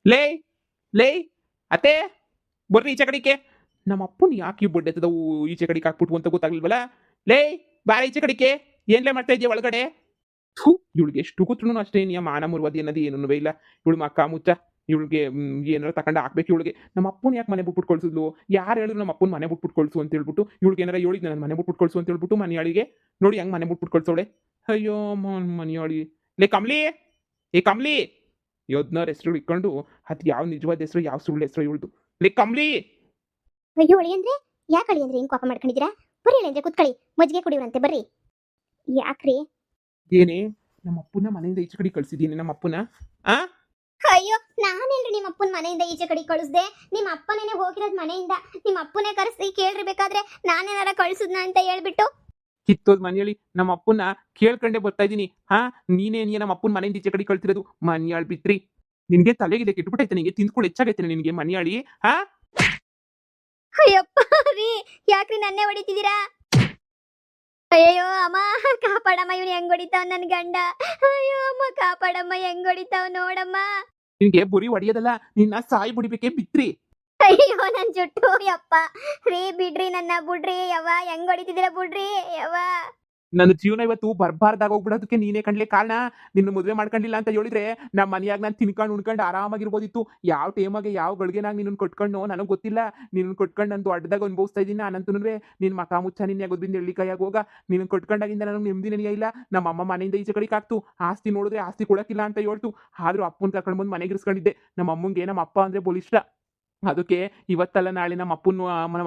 ಲೇ ಲೇ ಅತ್ತೆ ಬರ್ರಿ ಈಚೆ ಕಡಿಕೆ ನಮ್ಮ ಅಪ್ಪನ ಯಾಕೆ ಬಡ್ಡೆತದವು ಈಚೆ ಕಡಿಕೆ ಹಾಕ್ಬಿಟ್ವು ಅಂತ ಗೊತ್ತಾಗ್ಲಿಲ್ವಲ್ಲ. ಲೇ ಬಾರ ಈಚೆ ಕಡಿಕೆ ಏನ್ಲೇ ಮಾಡ್ತಾ ಇದೆಯಾ ಒಳಗಡೆ. ಥೂ ಇವಳಿಗೆ ಎಷ್ಟು ಕೂತ್ರು ಅಷ್ಟೇ ನೀ ಮಾನ ಮುರುವದಿ ಅನ್ನೋದು ಏನೂ ಇಲ್ಲ. ಇವಳು ಮಕ್ಕ ಮುಚ್ಚ ಇವಳಿಗೆ ಏನಾರು ತಗೊಂಡು ಹಾಕ್ಬೇಕು ಇವಳಿಗೆ. ನಮ್ಮ ಅಪ್ಪನ ಯಾಕೆ ಮನೆ ಬಿಟ್ಬಿಟ್ಟು ಕಳ್ಸಿದ್ಲು. ಯಾರು ಹೇಳಿದ್ರು ನಮ್ಮ ಅಪ್ಪನ ಮನೆ ಬಿಟ್ಬಿಟ್ಟು ಕಳ್ಸು ಅಂತ ಹೇಳ್ಬಿಟ್ಟು ಇವಳಿಗೆ ಏನಾರ ಹೇಳಿದ್ ನನ್ನ ಮನೆ ಬಿಟ್ಬಿಟ್ಟು ಕಳ್ಸು ಅಂತ ಹೇಳ್ಬಿಟ್ಟು ಮನೆಯಾಳಿಗೆ ನೋಡಿ ಹೆಂಗ್ ಮನೆ ಬಿಟ್ಬಿಟ್ಟು ಕಳ್ಸೋಳೆ. ಅಯ್ಯೋ ಮನೆಯಾಳಿ. ಲೇ ಕಮ್ಲಿ ಏ ಕಮ್ಲಿ ಯೋದ್ನವ್ರ ಹೆಸರು ಇಟ್ಕೊಂಡು ಅದು ಯಾವ ನಿಜವಾದ ಹೆಸರು ಯಾವ ಸುಳ್ಳು ಹೆಸರು ಇವಳ್ದು. ಲೇ ಕಮ್ಲಿ. ಅಯ್ಯೋ ಅಳಿಯಂದ್ರೆ ಯಾಕೆ ಅಳಿಯಂದ್ರೆ ಹಿಂಗೆ ಕೋಪ ಮಾಡ್ಕೊಂಡಿದ್ದೀರಾ? ಬರ್ರಿ ಅಳಿಯಂದ್ರೆ ಕುತ್ಕೊಳ್ಳಿ, ಮಜ್ಜಿಗೆ ಕುಡಿಯುವಂತೆ ಬರ್ರಿ. ಯಾಕ್ರಿ? ಏನೇ ನಮ್ಮ ಅಪ್ಪನ ಮನೆಯಿಂದ ಈಚೆ ಕಡೆ ಕಳ್ಸಿದ್ದೀನಿ ನಮ್ಮ ಅಪ್ಪನ. ಆ ಅಯ್ಯೋ ನಾನೆಲ್ರಿ ನಿಮ್ಮ ಅಪ್ಪನ ಮನೆಯಿಂದ ಈಚೆ ಕಡೆ ಕಳಿಸ್ದೆ. ನಿಮ್ಮ ಅಪ್ಪನೇನೆ ಹೋಗಿರೋದ್ ಮನೆಯಿಂದ. ನಿಮ್ಮ ಅಪ್ಪನೇ ಕರೆಸಿ ಕೇಳ್ರಿಬೇಕಾದ್ರೆ ನಾನೇನಾರ ಕಳ್ಸುದ್ನ ಅಂತ ಹೇಳ್ಬಿಟ್ಟು. ಕಿತ್ತೋದ್ ಮನೆಯಳಿ ನಮ್ಮ ಅಪ್ಪನ ಕೇಳ್ಕೊಂಡೆ ಬರ್ತಾ ಇದೀನಿ. ಹಾ ನೀನೇ ನಮ್ಮ ಅಪ್ಪನ ಮನೆಯಿಂದ ಈಚೆ ಕಡೆ ಕಳ್ತಿರೋದು ಮನ್ಯಾಳ್ ಬಿತ್ರಿ. ನಿನ್ಗೆ ತಲೆಗಿದೆ ಕೆಟ್ಬಿಟ್ಟೈತೆ, ನಿನಗೆ ತಿಂದ್ಕೊಂಡು ಹೆಚ್ಚಾಗೈತೆ ನಿನಗೆ ಮನ್ಯಾಳಿ. ಹಾ ಅಯ್ಯಪ್ಪ ರೀ, ಯಾಕ್ರಿ ನನ್ನೇ ಹೊಡಿತಿದ್ದೀರಾ? ಅಯ್ಯೋ ಅಮ್ಮ ಕಾಪಾಡಮ್ಮ, ಇವನು ಹೆಂಗ್ ಹೊಡಿತಾವ್ ನನ್ ಗಂಡ. ಅಯ್ಯೋ ಅಮ್ಮ ಕಾಪಾಡಮ್ಮ, ಹೆಂಗ್ ಹೊಡಿತಾವ್ ನೋಡಮ್ಮ. ನಿನ್ಗೆ ಬುರಿ ಹೊಡಿಯೋದಲ್ಲ, ನಿನ್ನ ಸಾಯಿ ಬಿಡಿಬೇಕೆ ಬಿತ್ರಿ. ಅಯ್ಯೋ ನನ್ ಜುಟ್ಟು ಯಪ್ಪ. ರೀ ಬಿಡ್ರಿ ನನ್ನ, ಬಿಡ್ರಿ ಯವ್ವ, ಹೆಂಗ್ ಹೊಡಿತಿದ್ದೀರಾ ಬಿಡ್ರಿ ಯವ್ವ. ನನ್ನ ಜೀವನ ಇವತ್ತು ಬರ್ಬಾರ್ದಾಗ ಹೋಗ್ಬಿಡೋದಕ್ಕೆ ನೀನೇ ಕಂಡ್ಲೆ ಕಾರಣ. ನಿನ್ನ ಮದುವೆ ಮಾಡ್ಕೊಂಡಿಲ್ಲ ಅಂತ ಹೇಳಿದ್ರೆ ನಮ್ಮ ಮನೆಯಾಗ ನಾನು ತಿನ್ಕೊಂಡು ಉಣ್ಕೊಂಡು ಆರಾಮಾಗಿರ್ಬೋದಿತ್ತು. ಯಾವ ಟೈಮಾಗೆ ಯಾವ ಗಳಿಗೆನಾಗ ನಿನ್ನ ಕೊಟ್ಕೊಂಡು ನನಗೆ ಗೊತ್ತಿಲ್ಲ. ನಿನ್ನ ಕೊಟ್ಕೊಂಡು ನಾನು ದೊಡ್ಡದಾಗ ಅನುಭವಿಸ್ತಾ ಇದ್ದೀನಿ. ನಾನಂತೂ ನಿನ್ನ ಮಕ ಮುಚ್ಚ ನಿನ್ನ ಯಾಗೋದ್ರಿಂದ ಎಳ್ಳಿಕಾಯಾಗ ಹೋಗ. ನಿನ್ನ ಕೊಟ್ಕೊಂಡಾಗಿಂದ ನನಗೆ ನೆಮ್ಮದಿನೇ ಇಲ್ಲ. ನಮ್ಮ ಅಮ್ಮ ಮನೆಯಿಂದ ಈಚೆ ಕಡೆಗೆ ಹಾಕ್ತು. ಆಸ್ತಿ ನೋಡಿದ್ರೆ ಆಸ್ತಿ ಕೊಡಕ್ಕಿಲ್ಲ ಅಂತ ಹೇಳ್ತು. ಆದರೂ ಅಪ್ಪನ ಕರ್ಕೊಂಡು ಬಂದು ಮನೆಗೆ ಇರಿಸ್ಕೊಂಡಿದ್ದೆ. ನಮ್ಮ ಅಮ್ಮಂಗೆ ನಮ್ಮ ಅಪ್ಪ ಅಂದರೆ ಬೋಲ್ ಇಷ್ಟ. ಅದಕ್ಕೆ ಇವತ್ತಲ್ಲ ನಾಳೆ ನಮ್ಮ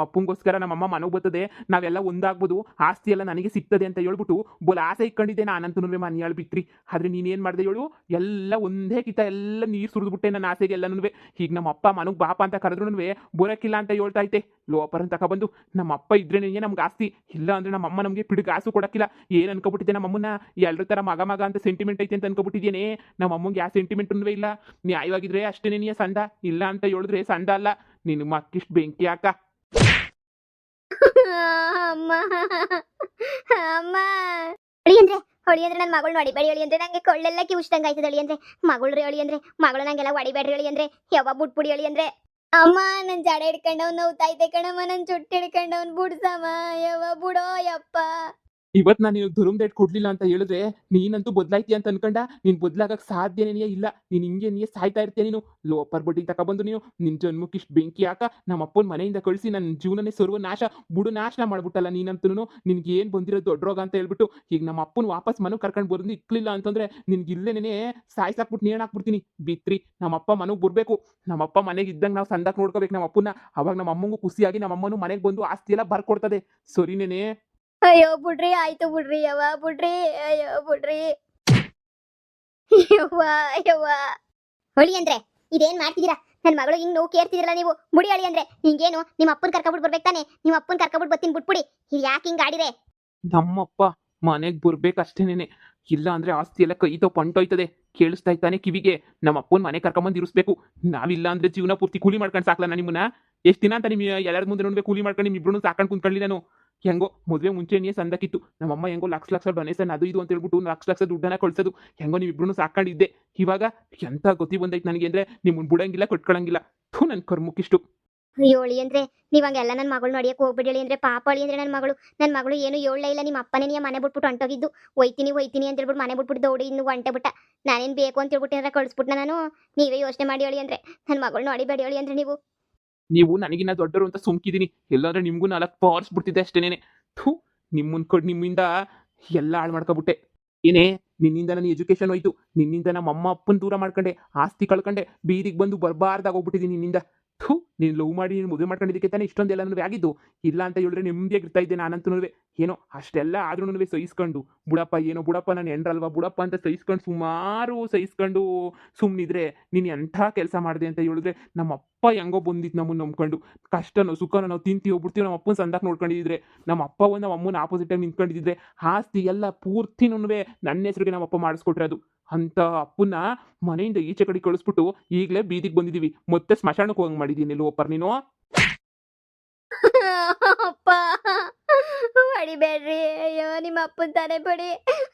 ಅಪ್ಪಂಗೋಸ್ಕರ ನಮ್ಮಮ್ಮ ಮನೆಗೆ ಬರ್ತದೆ, ನಾವೆಲ್ಲ ಒಂದಾಗ್ಬೋದು, ಆಸ್ತಿ ಎಲ್ಲ ನನಗೆ ಸಿಗ್ತದೆ ಅಂತ ಹೇಳ್ಬಿಟ್ಟು ಬೋಲ್ ಆಸೆ ಇಟ್ಕೊಂಡಿದ್ದೆ. ನಾನಂತೂ ಮನೆಯಾಳು ಬಿತ್ರಿ. ಆದ್ರೆ ನೀನೇನು ಮಾಡಿದೆ ಹೇಳು, ಎಲ್ಲ ಒಂದೇ ಕಿತ ಎಲ್ಲ ನೀರು ಸುರಿದ್ಬಿಟ್ಟೆ ನನ್ನ ಆಸೆಗೆ ಎಲ್ಲನೂ. ಈಗ ನಮ್ಮ ಅಪ್ಪ ಮನೆಗೆ ಬಾಪ ಅಂತ ಕರೆದ್ರೂ ಬರೋಕ್ಕಿಲ್ಲ ಅಂತ ಹೇಳ್ತಾ ಐತೆ. ಲೋಪರ್ ಅಂತ ತಗೊಬಂದು ನಮ್ಮ ಅಪ್ಪ ಇದ್ರೇನೆ ನಮ್ಗೆ ಆಸ್ತಿ, ಇಲ್ಲ ಅಂದ್ರೆ ನಮ್ಮ ಅಮ್ಮ ನಮಗೆ ಪಿಡುಗ ಆಸು ಕೊಡಕ್ಕಿಲ್ಲ. ಏನು ಅನ್ಕೊಬಿಟ್ಟಿದ್ದೆ ನಮ್ಮಮ್ಮನ ಎಲ್ಲರ ಥರ ಮಗ ಮಗ ಅಂತ ಸೆಂಟಿಮೆಂಟ್ ಐತೆ ಅಂತ ಅನ್ಕೊಬಿಟ್ಟಿದ್ದೇನೆ. ನಮ್ಮ ಅಮ್ಮಂಗೆ ಯಾವ ಸೆಂಟಿಮೆಂಟೂ ಇಲ್ಲ. ನ್ಯಾಯವಾಗಿದ್ರೆ ಅಷ್ಟೇನೇ ನೀ ಸಂದ, ಇಲ್ಲ ಅಂತ ಹೇಳಿದ್ರೆ ಸಂದ ಅಲ್ಲ. ನಿನ್ನ ಮಕ್ಕಿಷ್ಟು ಬೆಂಕಿ ಹಾಕ. ಅಮ್ಮ ಅಮ್ಮ ಅಳಿ ಅಂದ್ರೆ ಹೊಳಿ ಅಂದ್ರೆ ನನ್ನ ಮಗಳು ಹೊಡಿಬೇಡಿ ಹೇಳಿ ಅಂದ್ರೆ ನಂಗೆ ಕೊಳ್ಳೆಲ್ಲ ಕಿವುಚ್ದಂಗೆ ಆಯ್ತದೆ ಹೇಳಿ ಅಂದ್ರೆ. ಮಗಳು ಹೇಳಿ ಅಂದ್ರೆ ಮಗಳು ನಂಗೆಲ್ಲ ಹೊಡಿಬೇಡ್ರಿ ಹೇಳಿ ಅಂದ್ರೆ. ಯಾವ ಬುಟ್ಬಿಡಿ ಹೇಳಿ ಅಂದ್ರೆ. ಅಮ್ಮ ನನ್ ಜಡೆ ಹಿಡ್ಕೊಂಡವ್ ನೋವ್ತೈತೆ ಕಣಮ್ಮ, ನನ್ ಜುಟ್ಟು ಹಿಡ್ಕೊಂಡವ್ನ್ ಬುಡ್ಸಮ್ಮ ಯಾವ ಬುಡೋ ಯಪ್ಪ. ಇವತ್ತು ನಾನು ನಿನಗೆ ದುರುಮ್ದೇಟ್ ಕೊಡ್ಲಿಲ್ಲ ಅಂತ ಹೇಳಿದ್ರೆ ನೀನಂತೂ ಬದಲಾಯ್ತಿ ಅಂತ ಅನ್ಕೊಂಡ. ನೀನು ಬದಲಾಗಕ್ಕೆ ಸಾಧ್ಯನೇ ಇಲ್ಲ. ನೀನು ಹಿಂಗೆ ನೀ ಸಾಯ್ತಾ ಇರ್ತೀಯ. ನೀನು ಲೋಪರ್ ಬಡ್ಡಿ ತಗೊಬಂದು ನೀನು ನಿನ್ನ ಜನ್ಮಕ್ಕೆ ಇಷ್ಟು ಬೆಂಕಿ ಹಾಕ ನಮ್ಮ ಅಪ್ಪನ ಮನೆಯಿಂದ ಕಳಿಸಿ ನನ್ನ ಜೀವನನೇ ಸರ್ವನಾಶ ಬುಡು ನಾಶ ಮಾಡ್ಬಿಟ್ಟಲ್ಲ ನೀನಂತೂ. ನಿನ್ಗೆ ಏನು ಬಂದಿರೋ ದೊಡ್ಡ ರೋಗ ಅಂತ ಹೇಳ್ಬಿಟ್ಟು ಈಗ ನಮ್ಮ ಅಪ್ಪನ ವಾಪಸ್ ಮನೆಗೆ ಕರ್ಕೊಂಡು ಬಂದು ಇಕ್ಲಿಲ್ಲ ಅಂತಂದ್ರೆ ನಿನ್ಗೆ ಇಲ್ಲೇನೇ ಸಾಯ್ಸಾಕ್ಬಿಟ್ಟು ನೇಣು ಹಾಕ್ಬಿಡ್ತೀನಿ ಬಿತ್ರಿ. ನಮ್ಮಪ್ಪ ಮನೆಗೆ ಬರಬೇಕು. ನಮ್ಮಪ್ಪ ಮನೆಗೆ ಇದ್ದಂಗೆ ನಾವು ಸಂದಾಕ್ ನೋಡ್ಕೋಬೇಕು ನಮ್ಮ ಅಪ್ಪನ. ಅವಾಗ ನಮ್ಮ ಅಮ್ಮಂಗೂ ಖುಷಿಯಾಗಿ ನಮ್ಮ ಅಮ್ಮನೂ ಮನೆಗೆ ಬಂದು ಆಸ್ತಿ ಎಲ್ಲ ಬರ್ಕೊಡ್ತದೆ. ಸರಿನೇನೆ. ಅಯ್ಯೋ ಬಿಡ್ರಿ, ಆಯ್ತು ಬಿಡ್ರಿ ಯವ್ವ, ಬಿಡ್ರಿ. ಅಯ್ಯೋ ಬಿಡ್ರಿ ಯವ್ವ ಯವ್ವ. ಹೊಳಿ ಅಂದ್ರೆ ಇದೇನ್ ಮಾಡ್ತಿದ್ದೀರಾ? ನನ್ನ ಮಗಳು ಹಿಂಗ್ ನೋವು ಕೇರ್ತಿದಿರಲ್ಲ ನೀವು. ಮುಡಿ ಅಳಿ ಅಂದ್ರೆ ಹಿಂಗೇನು ನಿಮ್ಮ ಅಪ್ಪನ ಕರ್ಕೊಬಿಟ್ಟು ಬರ್ಬೇಕು ತಾನೆ. ನಿಮ್ಮ ಅಪ್ಪನ ಕರ್ಕೊಬಿಟ್ಟು ಬರ್ತೀನಿ ಬಿಟ್ಬಿಡಿ. ಇದು ಯಾಕೆ ಹಿಂಗ್ ಆಡಿರೆ? ನಮ್ಮಪ್ಪ ಮನೆಗೆ ಬರ್ಬೇಕಷ್ಟೇನೇನೆ, ಇಲ್ಲ ಅಂದ್ರೆ ಆಸ್ತಿ ಎಲ್ಲ ಕೈತೋ ಪಂಟೋಯ್ತದೆ. ಕೇಳಿಸ್ತಾ ಇತ್ತಾನೆ ಕಿವಿಗೆ. ನಮ್ಮ ಅಪ್ಪನ ಮನೆ ಕರ್ಕೊಂಬಂದು ಇರಿಸ್ಬೇಕು. ನಾವಿಲ್ಲ ಅಂದ್ರೆ ಜೀವನ ಪೂರ್ತಿ ಕೂಲಿ ಮಾಡ್ಕೊಂಡು ಸಾಕ್ಲ ನಿಮ್ಮನ್ನ. ಎಷ್ಟು ದಿನ ಅಂತ ನಿಮ್ಮ ಎಲ್ಲರ ಮುಂದೆ ನೋಡ್ಬೇಕು ಕೂಲಿ ಮಾಡ್ಕೊಂಡು ನಿಮ್ಮ ಇಬ್ರು ಸಾಕೊಂಡು ಕುಂತ್ಕೊಳ್ಳಿ ನಾನು. ಹೆಂಗೋ ಮದುವೆ ಮುಂಚೆನೇ ಸಂದಕ್ಕಿತ್ತು. ನಮ್ಮಮ್ಮ ಹೆಂಗೋ ಲಕ್ಷ ಡೊನೇಷನ್ ಅದು ಇದು ಅಂತ ಹೇಳ್ಬಿಟ್ಟು ಲಕ್ಷ ದುಡ್ಡನ್ನ ಕಳ್ಸೋದು. ಹೆಂಗೋ ನೀವಿಬ್ರು ಸಾಕೊಂಡಿದ್ದೆ. ಇವಾಗ ಎಂತ ಗತಿ ಬಂದೈತೆ ನನಗೆ ಅಂದ್ರೆ ನಿಮ್ಮನ್ನ ಬಿಡಂಗಿಲ್ಲ ಕೊಟ್ಕೊಳಂಗಿಲ್ಲ. ಥೂ ನನ್ನ ಕರ್ಮಕ್ಕಿಷ್ಟು. ಅಯ್ಯೋ ಅಳಿ ಅಂದ್ರೆ ನೀವ್ ಹಂಗೆಲ್ಲ ನನ್ನ ಮಗಳು ನೋಡಿಯಕ್ಕೆ ಹೋಗ್ಬಿಡಿ ಅಳಿ ಅಂದ್ರೆ. ಪಾಪ ಅಳಿ ಅಂದ್ರೆ ನನ್ನ ಮಗಳು ಏನು ಹೇಳಲೇ ಇಲ್ಲ. ನಿಮ್ಮ ಅಪ್ಪನೇ ನೀ ಮನೆ ಬಿಟ್ಬಿಟ್ಟು ಹೊಂಟೋಗಿದ್ದು. ಒಯ್ತೀನಿ ಅಂತ ಹೇಳ್ಬಿಟ್ಟು ಮನೆ ಬಿಟ್ಬಿಟ್ಟು ದೌಡಿ ಇನ್ನು ಹೊಂಟೆ ಬಿಟ್ಟ. ನಾನೇನು ಬೇಕು ಅಂತ ಹೇಳ್ಬಿಟ್ಟು ಏನಾರ ಕಳಿಸ್ಬಿಟ್ನ ನಾನು. ನೀವೇ ಯೋಚನೆ ಮಾಡಿ ಅಳಿ ಅಂದ್ರೆ. ನನ್ನ ಮಗಳು ನೋಡಿಬೇಡಿ ಅಳಿ ಅಂದ್ರೆ ನೀವು. ನೀವು ನನಗಿನ್ನ ದೊಡ್ಡರು ಅಂತ ಸುಮ್ಕಿದ್ದೀನಿ. ಎಲ್ಲಾಂದ್ರೆ ನಿಮ್ಗೂ 4 ಪವರ್ಸ್ ಬಿಡ್ತಿದ್ದೆ ಅಷ್ಟೇನೆ. ಥೂ ನಿಮ್ಮಿಂದ ಎಲ್ಲ ಹಾಳು ಮಾಡ್ಕೊಬಿಟ್ಟೆ. ಏನೇ ನಿನ್ನಿಂದ ನನ್ನ ಎಜುಕೇಶನ್ ಹೋಯ್ತು. ನಿನ್ನಿಂದ ನಮ್ಮ ಅಮ್ಮ ಅಪ್ಪನ ದೂರ ಮಾಡ್ಕೊಂಡೆ, ಆಸ್ತಿ ಕಳ್ಕೊಂಡೆ, ಬೀದಿಗೆ ಬಂದು ಬರ್ಬಾರ್ದಾಗ ಹೋಗ್ಬಿಟ್ಟಿದ್ದೀನಿ ನಿನ್ನಿಂದ. ಥೂ ನೀನು ಲವ್ ಮಾಡಿ ನೀನು ಮದುವೆ ಮಾಡ್ಕೊಂಡಿದ್ದಕ್ಕೆ ತಾನೇ ಇಷ್ಟೊಂದೆಲ್ಲನೂ ಆಗಿದ್ದು. ಇಲ್ಲ ಅಂತ ಹೇಳಿದ್ರೆ ನೆಮ್ಮದಿಯಾಗಿರ್ತಾ ಇದ್ದೆ ನಾನಂತೂ. ಏನೋ ಅಷ್ಟೆಲ್ಲ ಆದ್ರೂ ಸಹಿಸ್ಕೊಂಡು ಬುಡಪ್ಪ ಏನೋ ಬುಡಪ್ಪ ನಾನು ಹೆಂಡ್ರಲ್ವಾ ಬುಡಪ್ಪ ಅಂತ ಸಹಿಸ್ಕೊಂಡು ಸುಮಾರು ಸಹಿಸ್ಕೊಂಡು ಸುಮ್ಮನಿದ್ರೆ ನೀನು ಎಂಥ ಕೆಲಸ ಮಾಡಿದೆ ಅಂತ ಹೇಳಿದ್ರೆ ನಮ್ಮ ಅಪ್ಪ ಹೆಂಗೋ ಬಂದಿತ್ತು ನಮ್ಮನ್ನು ನಂಬ್ಕೊಂಡು. ಕಷ್ಟನೋ ಸುಖನೋ ನಾವು ತಿಂತೀವಿ ಹೋಗ್ಬಿಡ್ತೀವಿ. ನಮ್ಮ ಅಪ್ಪನ ಸಂದಾಕ್ ನೋಡ್ಕೊಂಡಿದ್ರೆ ನಮ್ಮ ಅಪ್ಪ ಒಂದು ನಮ್ಮ ಅಮ್ಮನ ಆಪೋಸಿಟಾಗಿ ನಿಂತ್ಕೊಂಡಿದ್ರೆ ಆಸ್ತಿ ಎಲ್ಲ ಪೂರ್ತಿನೂ ನನ್ನ ಹೆಸರಿಗೆ ನಮ್ಮ ಅಪ್ಪ ಮಾಡಿಸ್ಕೊಟ್ರೆ. ಅಂತ ಅಪ್ಪನ ಮನೆಯಿಂದ ಈಚೆ ಕಡೆ ಕಳಿಸ್ಬಿಟ್ಟು ಈಗಲೇ ಬೀದಿಗೆ ಬಂದಿದ್ದೀವಿ. ಮತ್ತೆ ಸ್ಮಶಾನಕ್ಕೆ ಹೋಗಂಗೆ ಮಾಡಿದ್ದೀನಿ ಲೋಪರ್ ನೀನು. ಅಪ್ಪ ಹೊಡಿಬೇಡ್ರಿ. ಅಯ್ಯೋ ನಿಮ್ಮ ಅಪ್ಪನ ತಾನೇ ಬಿಡಿ.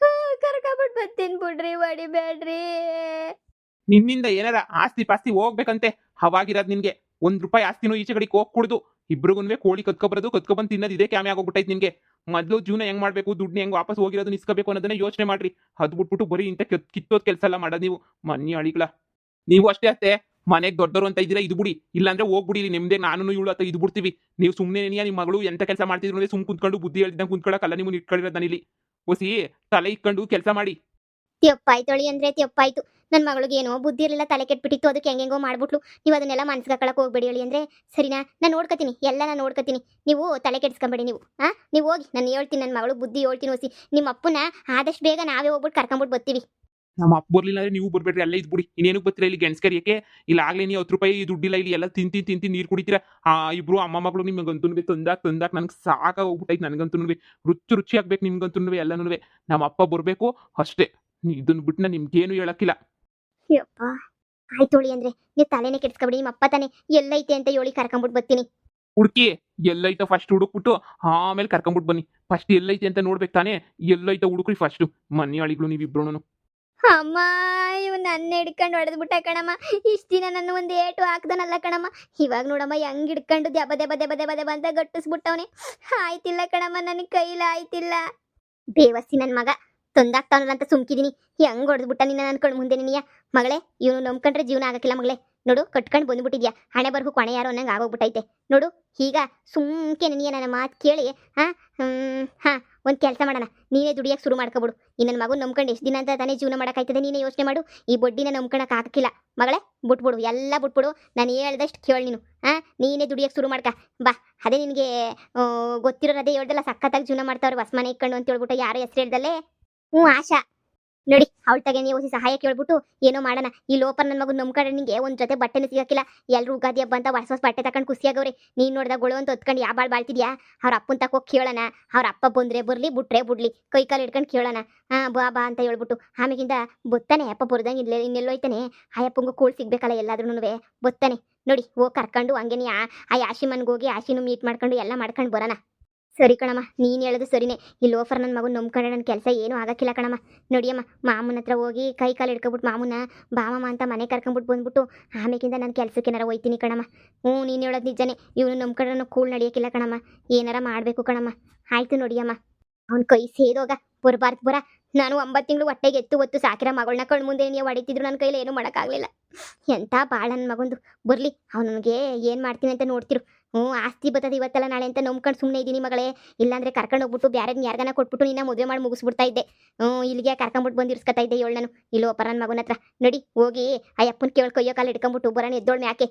ಕರ್ಕೊಂಬಿಟ್ಟು ಬರ್ತೀನಿ ಬಿಡ್ರಿ, ಹೊಡಿಬೇಡ್ರಿ. ನಿನ್ನಿಂದ ಏನಾರ ಆಸ್ತಿ ಪಾಸ್ತಿ ಹೋಗ್ಬೇಕಂತೆ ಅವಾಗಿರೋದು ನಿನ್ಗೆ ₹1 ಆಸ್ತಿನೂ ಈಚೆ ಕಡೆಗೆ ಹೋಗ್ ಕುಡ್ದು ಇಬ್ರಿಗೂನ್ವೆ ಕೋಳಿ ಕತ್ಕೊಬರೋದು ಕತ್ಕೊಬಂದು ತಿನ್ನೋದು ಇದೇ ಕ್ಯಾಮೆ ಆಗೋಗ್ಬಿಟ್ಟೈತೆ ನಿನ್ಗೆ. ಮೊದ್ಲು ಜೀವನ ಹೆಂಗ್ ಮಾಡ್ಬೇಕು, ದುಡ್ಡನ್ನ ಹೆಂಗ್ ವಾಪಸ್ ಹೋಗಿರೋದನ್ನ ಇಸ್ಕೋಬೇಕು ಅನ್ನೋದನ್ನ ಯೋಚನೆ ಮಾಡ್ರಿ. ಅದ್ ಬಿಟ್ಬಿಟ್ಟು ಬರೀ ಇಂಥ ಕಿತ್ತೋದ್ ಕೆಲಸ ಎಲ್ಲ ಮಾಡೋದು ನೀವು ಮನ್ನಿ ಅಳಿಗಳ. ನೀವು ಅಷ್ಟೇ ಅಷ್ಟೇ ಮನೆಗೆ ದೊಡ್ಡವರು ಅಂತ ಇದ್ದೀರಾ, ಇದು ಬಿಡಿ. ಇಲ್ಲಾಂದ್ರೆ ಹೋಗ್ಬಿಡಿ ನಿಮ್ದೇ. ನಾನು ಇವಳು ಅಥವಾ ಇದು ಬಿಡ್ತೀವಿ. ನೀವು ಸುಮ್ಮನೆ ನಿಮ್ಮ ಮಗಳು ಎಂತ ಕೆಲಸ ಮಾಡ್ತಿದ್ರು ಸುಮ್ ಕುಂತ್ಕೊಂಡು ಬುದ್ಧಿ ಹೇಳ್ದಂಗೆ ಕುಂತ್ಕೊಳ್ಳೋಕಲ್ಲ ನೀವು ಇಟ್ಕೊಂಡಿರೋದು ನಾನಿಲ್ಲಿ. ಒಸಿ ತಲೆ ಇಕ್ಕೊಂಡು ಕೆಲಸ ಮಾಡಿ. ತಿಯಪ್ಪಾಯ್ತು ಅಳಿಯಂದ್ರೆ ತಿಯಪ್ಪಾಯ್ತು. ನನ್ನ ಮಗಳಿಗೆ ಏನೋ ಬುದ್ಧಿ ಇರಲಿಲ್ಲ, ತಲೆ ಕೆಟ್ಬಿಟ್ಟಿತ್ತು, ಅದಕ್ಕೆ ಹೆಂಗೆಂಗೋ ಮಾಡ್ಬಿಟ್ಲು. ನೀವು ಅದನ್ನೆಲ್ಲ ಮನ್ಸಿಗೆ ಹಾಕೊಳಕ್ ಹೋಗ್ಬೇಡಿ ಅಳಿಯಂದ್ರೆ, ಸರಿನಾ? ನಾನು ನೋಡ್ಕೊತೀನಿ, ಎಲ್ಲ ನಾನು ನೋಡ್ಕೊತೀನಿ. ನೀವು ತಲೆ ಕೆಡಿಸ್ಕೊಂಬೇಡಿ ನೀವು. ನೀವು ಹೋಗಿ, ನಾನು ಹೇಳ್ತೀನಿ, ನನ್ನ ಮಗಳು ಬುದ್ಧಿ ಹೇಳ್ತೀನಿ. ಒಸಿ ನಿಮ್ಮ ಅಪ್ಪನ ಆದಷ್ಟು ಬೇಗ ನಾವೇ ಹೋಗ್ಬಿಟ್ಟು ಕರ್ಕೊಂಬಿಟ್ಟು ಬರ್ತೀವಿ. ನಮ್ಮ ಅಪ್ಪ ಬರ್ಲಿಲ್ಲ ಅಂದ್ರೆ ನೀವು ಬರ್ಬೇಡ್ರಿ, ಅಲ್ಲೇ ಇದ್ಬಿಡಿ. ಇನ್ನೇನಕ್ಕೆ ಬರ್ತೀರಾ ಇಲ್ಲಿ ಗೆಣಸ್ ಕರಿಯಕ್ಕೆ? ಇಲ್ಲ ಆಗ್ಲೇ ನೀವು ₹10 ದುಡ್ಡಿಲ್ಲ, ಇಲ್ಲಿ ಎಲ್ಲ ತಿಂತಿ ನೀರು ಕುಡಿತೀರಾ. ಇಬ್ರು ಅಮ್ಮ ಮಗಳು ನಿಮಗಂತೂ ತಂದಾಕ್ ನನಗೆ ಸಾಕ ಹೋಗ್ಬಿಟ್ಟೈತೆ. ನನಗಂತೂ ರುಚಿ ಆಗ್ಬೇಕು ನಿಮ್ಗಂತೂ ಎಲ್ಲನೂ. ನಮ್ಮ ಅಪ್ಪ ಬರಬೇಕು ಅಷ್ಟೇ. ಇದನ್ನ ಬಿಟ್ಟು ನಾನು ನಿಮ್ಗೇನು ಹೇಳಕ್ಕಿಲ್ಲ. ಯಪ್ಪ, ಆಯ್ತು ಅಳಿಯಂದ್ರೆ, ನೀವು ತಲೆನೇ ಕೆಡಿಸ್ಕೊಬೇಡಿ. ನಿಮ್ಮ ಅಪ್ಪ ತಾನೇ ಎಲ್ಲೈತೆ ಅಂತ ಹೇಳಿ ಕರ್ಕೊಂಬಿಟ್ಟು ಬರ್ತೀನಿ. ಹುಡುಕಿ ಎಲ್ಲೈತ ಫಸ್ಟ್ ಹುಡುಕ್ಬಿಟ್ಟು ಆಮೇಲೆ ಕರ್ಕೊಂಬಿಟ್ಟು ಬನ್ನಿ. ಫಸ್ಟ್ ಎಲ್ಲೈತೆ ಅಂತ ನೋಡ್ಬೇಕು ತಾನೇ. ಎಲ್ಲೈತ ಹುಡುಕ್ರಿ ಫಸ್ಟ್. ಮನಿ ಅಳಿಗಳು ನೀವಿಬ್ರು. ಅಮ್ಮ, ಇವ್ ನನ್ನ ಹಿಡ್ಕೊಂಡು ಹೊಡೆದ್ಬಿಟ್ಟ ಕಣಮ್ಮ. ಇಷ್ಟ ದಿನ ನನ್ನ ಒಂದು ಏಟು ಹಾಕ್ದನಲ್ಲ ಕಣಮ್ಮ. ಇವಾಗ ನೋಡಮ್ಮ ಹೆಂಗ್ ಹಿಡ್ಕೊಂಡು ದೆಬ ದೆಬ ದೆಬ ದೆಬ ದೆಬ ಅಂತ ಗಟ್ಟಿಸ್ಬಿಟ್ಟವನೆ. ಆಯ್ತಿಲ್ಲ ಕಣಮ್ಮ, ನನಗೆ ಕೈಲ ಆಯ್ತಿಲ್ಲ. ಬೇವಸ್ಸಿ ನನ್ನ ಮಗ ತಂದಾಗ್ತಾವನಲ್ಲ ಅಂತ ಸುಮ್ಕಿದೀನಿ. ಹೆಂಗ್ ಹೊಡೆದ್ಬಿಟ್ಟ ನಿನ್ನ ನನ್ನ ಕಣ್ ಮುಂದೆ ನೀನಿಯ ಮಗಳೇ. ಇವನು ನಂಬ್ಕೊಂಡ್ರೆ ಜೀವನ ಆಗಕ್ಕಿಲ್ಲ ಮಗಳೇ. ನೋಡು, ಕಟ್ಕೊಂಡು ಬಂದ್ಬಿಟ್ಟಿದ್ಯಾ. ಹಣೆ ಬರ್ಹು ಕೊನೆ ಯಾರು ಅನ್ನಂಗೆ ಆಗೋಗ್ಬಿಟ್ಟೈತೆ ನೋಡು. ಈಗ ಸುಮ್ಕೆ ನೀಯ ನನ್ನ ಮಾತು ಕೇಳಿ ಒಂದು ಕೆಲಸ ಮಾಡೋಣ. ನೀನೇ ದುಡಿಯಕ್ಕೆ ಶುರು ಮಾಡ್ಕೊಬಿಡು. ಈ ನನ್ನ ಮಗು ನಂಬ್ಕೊಂಡು ಎಷ್ಟು ದಿನ ಅಂತ ತಾನೇ ಜೀವನ ಮಾಡೋಕ್ಕಾಯ್ತದೆ? ನೀನೇ ಯೋಚನೆ ಮಾಡು. ಈ ಬಡ್ಡಿನ ನಂಬ್ಕೊಳಕ್ಕೆ ಆಗಕ್ಕಿಲ್ಲ ಮಗಳೇ. ಬಿಟ್ಬಿಡು, ಎಲ್ಲ ಬಿಟ್ಬಿಡು. ನಾನು ಹೇಳ್ದಷ್ಟು ಕೇಳಿ ನೀನು. ನೀನೇ ದುಡಿಯಕ್ಕೆ ಶುರು ಮಾಡ್ಕ ಬಾ. ಅದೇ ನಿನಗೆ ಗೊತ್ತಿರೋದೇ ಹೇಳ್ದಲ್ಲ, ಸಖತ್ತಾಗಿ ಜೀವನ ಮಾಡ್ತಾವ್ರೆ ಹೊಸ್ಮನೆ ಇಕ್ಕೊಂಡು ಅಂತ ಹೇಳ್ಬಿಟ್ಟು ಯಾರು ಹೆಸರು ಹೇಳ್ದಲ್ಲೇ. ಆಶಾ ನೋಡಿ, ಅವಳ ತಗೆ ನೀವು ಸಹಾಯ ಕೇಳ್ಬಿಟ್ಟು ಏನೋ ಮಾಡೋಣ. ಈ ಲೋಪರ್ ನನ್ನ ಮಗು ನಂಬ್ಕೊಂಡ್ರೆ ನಿಂಗೆ ಒಂದು ಜೊತೆ ಬಟ್ಟೆನೂ ಸಿಗಕ್ಕಿಲ್ಲ. ಎಲ್ಲರೂ ಉಗಾದಿ ಹಬ್ಬ ಅಂತ ಹೊಸ ಬಟ್ಟೆ ತಕೊಂಡು ಖುಷಿಯಾಗವ್ರೆ. ನೀನು ನೋಡ್ದಾಗ ಗೊಳು ಅಂತ ಹೊತ್ಕೊಂಡು ಯಾವ ಬಾಳ್ತಿದ್ಯಾ? ಅವ್ರ ಅಪ್ಪನ ತಕೋಗಿ ಕೇಳೋಣ. ಅವ್ರ ಅಪ್ಪ ಬಂದ್ರೆ ಬರ್ಲಿ, ಬಿಟ್ರೆ ಬಿಡ್ಲಿ, ಕೈ ಕಾಲು ಹಿಡ್ಕೊಂಡು ಕೇಳೋಣ. ಬಾ ಬಾ ಅಂತ ಹೇಳ್ಬಿಟ್ಟು ಆಮೇಗಿಂದ ಬತ್ತಾನೆ. ಅಪ್ಪ ಬರ್ದಂಗೆ ಇನ್ನೆಲ್ಲೋಯ್ತಾನೆ. ಆ ಅಪ್ಪಂಗೂ ಕೂಳ್ ಸಿಗ್ಬೇಕಲ್ಲ ಎಲ್ಲಾದ್ರೂ. ಬತ್ತಾನೆ ನೋಡಿ, ಹೋಗಿ ಕರ್ಕೊಂಡು ಹಂಗೆ ನೀ ಆ ಯಾಶಿಮನ್ಗೆ ಹೋಗಿ ಆಶಿನೂ ಮೀಟ್ ಮಾಡ್ಕೊಂಡು ಎಲ್ಲ ಮಾಡ್ಕೊಂಡು ಬರೋಣ. ಸರಿ ಕಣಮ್ಮ, ನೀನು ಹೇಳೋದು ಸರಿನೇ. ಈ ಲೋಫರ್ ನನ್ನ ಮಗು ನಂಬ್ಕೊಂಡ್ರೆ ನನ್ನ ಕೆಲಸ ಏನೂ ಆಗಕ್ಕಿಲ್ಲ ಕಣಮ್ಮ. ನೋಡಿಯಮ್ಮ, ಮಾಮನ ಹತ್ರ ಹೋಗಿ ಕೈ ಕಾಲು ಹಿಡ್ಕೊಬಿಟ್ಟು ಮಾಮೂನ ಬಾಮಮ್ಮ ಅಂತ ಮನೆ ಕರ್ಕೊಂಬಿಟ್ಟು ಬಂದ್ಬಿಟ್ಟು ಆಮೇಕಿಂದ ನಾನು ಕೆಲಸಕ್ಕೆ ಏನಾರ ಹೋಯ್ತೀನಿ ಕಣಮ್ಮ. ನೀನು ಹೇಳೋದು ನಿಜನೇ. ಇವನು ನಂಬ್ಕೊಂಡ್ರೆ ನಾನು ಕೂಳ್ ನಡೆಯೋಕ್ಕಿಲ್ಲ ಕಣಮ್ಮ. ಏನಾರ ಮಾಡಬೇಕು ಕಣಮ್ಮ. ಆಯ್ತು ನೋಡಿಯಮ್ಮ, ಅವ್ನ ಕೈ ಸೇದೋಗ ಬರಬಾರ್ದು ಬರ. ನಾನು 9 ತಿಂಗಳು ಹೊಟ್ಟೆಗೆ ಒತ್ತು ಸಾಕಿರೋ ಮಗಳನ್ನ ಕಣ್ಣು ಮುಂದೆ ನೀವು ಹೊಡಿತಿದ್ರು. ನನ್ನ ಕೈಲಿ ಏನೂ ಮಾಡೋಕ್ಕಾಗಲಿಲ್ಲ. ಎಂಥ ಬಾಳ ನನ್ನ ಮಗಂದು. ಬರಲಿ, ಅವನಿಗೆ ಏನು ಮಾಡ್ತೀನಿ ಅಂತ ನೋಡ್ತಿರು. ಆಸ್ತಿ ಬರ್ತದೆ ಇವತ್ತಲ್ಲ ನಾಳೆ ಅಂತ ನಂಬ್ಕೊಂಡು ಸುಮ್ಮನೆ ಇದ್ದೀನಿ ಮಗಳೇ. ಇಲ್ಲಾಂದ್ರೆ ಕರ್ಕೊಂಡು ಹೋಗ್ಬಿಟ್ಟು ಬೇರೆ ಯಾರಿಗಾನ ಕೊಟ್ಬಿಟ್ಟು ನಿನ್ನ ಮದುವೆ ಮಾಡಿ ಮುಗಿಸ್ಬಿಡ್ತಾ ಇದ್ದೆ. ಇಲ್ಲಿಗೆ ಕರ್ಕೊಂಬಿಟ್ಟು ಬಂದು ಇರ್ಸ್ಕೊತಾ ಇದ್ದೆ ಹೇಳು ನಾನು. ಇಲ್ಲಿ ಒಬ್ಬರ ನನ್ನ ಮಗನ ಹತ್ರ ನಡಿ ಹೋಗಿ ಆ ಅಪ್ಪನ ಕೇಳಿ ಕೈಯೋ ಕಾಲು ಹಿಡ್ಕೊಂಬಿಟ್ಟು ಬರೋಣ. ಎದ್ದೋಳು ಮ್ಯಾಕೆ.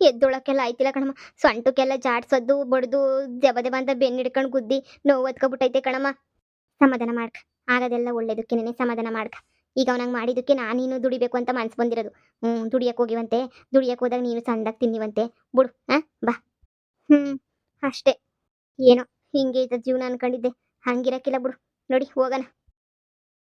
ಎದ್ದೊಳಕ್ಕೆಲ್ಲ ಆಯ್ತಿಲ್ಲ ಕಣಮ್ಮ. ಸೊಂಟಕ್ಕೆಲ್ಲ ಜಾಡ್ಸೋದು ಬಡ್ದು ದೆಬ ದೆಬ ಅಂತ ಬೆನ್ನು ಹಿಡ್ಕೊಂಡು ಗುದ್ದಿ ನೋವು ಹೊತ್ಕೊಬಿಟ್ಟೈತೆ ಕಣಮ್ಮ. ಸಮಾಧಾನ ಮಾಡ್ಕ, ಆಗೋದೆಲ್ಲ ಒಳ್ಳೇದಕ್ಕೇನೆ. ಸಮಾಧಾನ ಮಾಡ್ಕ. ಈಗ ಅವನಂಗೆ ಮಾಡಿದ್ದಕ್ಕೆ ನಾನೀನು ದುಡಿಬೇಕು ಅಂತ ಮನ್ಸು ಬಂದಿರೋದು. ದುಡಿಯಕ್ಕೆ ಹೋಗಿವಂತೆ. ದುಡಿಯಕ್ಕೆ ಹೋದಾಗ ನೀನು ಸಣ್ಣದಾಗಿ ತಿನ್ನಿವಂತೆ. ಬಿಡು, ಬಾ. ಅಷ್ಟೇ. ಏನೋ ಹಿಂಗೆ ಇದ್ದ ಜೀವನ ಅನ್ಕೊಂಡಿದ್ದೆ. ಹಂಗಿರಕ್ಕಿಲ್ಲ ಬಿಡು. ನೋಡಿ ಹೋಗೋಣ.